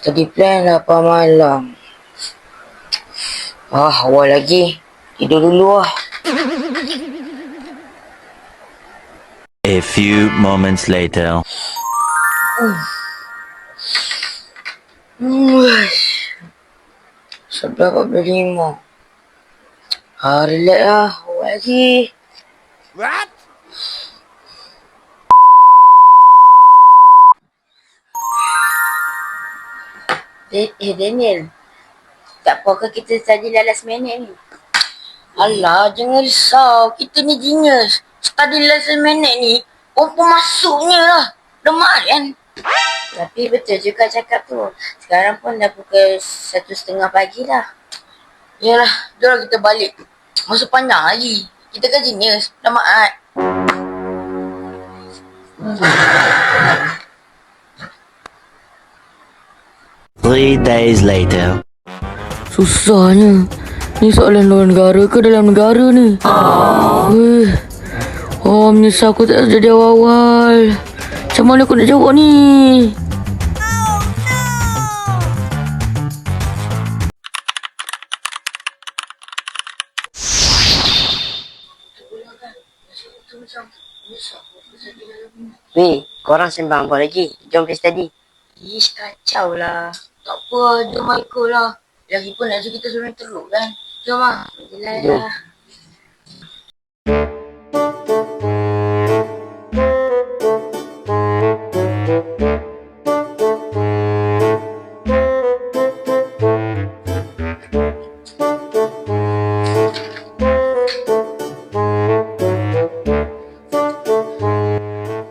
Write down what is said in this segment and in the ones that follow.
Study plan 8 malam. Awal lagi. Tidur dulu lah. A few moments later. Sudah 45. Relax lah. Awal lagi. What? Daniel, tak apa ke kita study last minute ni? Alah, jangan risau. Kita ni genius. Study last minute ni, pun masuknya lah. Lemak kan? Tapi betul juga cakap tu. Sekarang pun dah pukul 1:30 pagi dah. Yalah, jom kita balik. Masa panjang lagi. Kita kan genius. Lemak. 3 days later. Susahnya. Ni soalan luar negara ke dalam negara ni? Menyesal aku tak jadi awal-awal. Macam mana aku nak jawab ni? Weh, korang sembang apa lagi? Jom kita study. Ish, kacau lah. Tak apa, jom ikut lah. Lagipun nak kita sebenarnya teruk kan? Jom lah. Jom.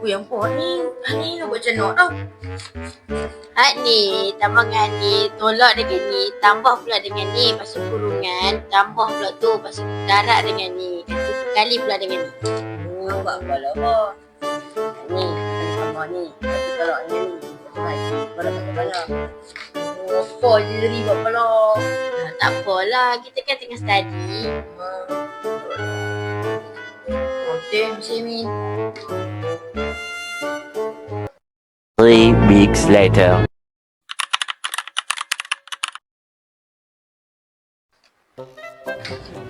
Yang buat ni nak buat macam nak tau. Ni, tambah dengan ni, tolak dengan ni, tambah pula dengan ni, lepas tu kurungan, tambah pula tu, lepas tu darat dengan ni, kali pula dengan ni. Nampak apa lah apa? Ni, tambah ni, lepas tu tolak dengan ni. Kau dapat ke mana? Apa je ribet pala. Tak apalah, kita kan tengah study. Okay, macam ni. 3 weeks later.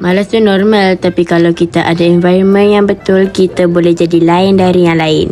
Malas tu normal, tapi kalau kita ada environment yang betul, kita boleh jadi lain dari yang lain.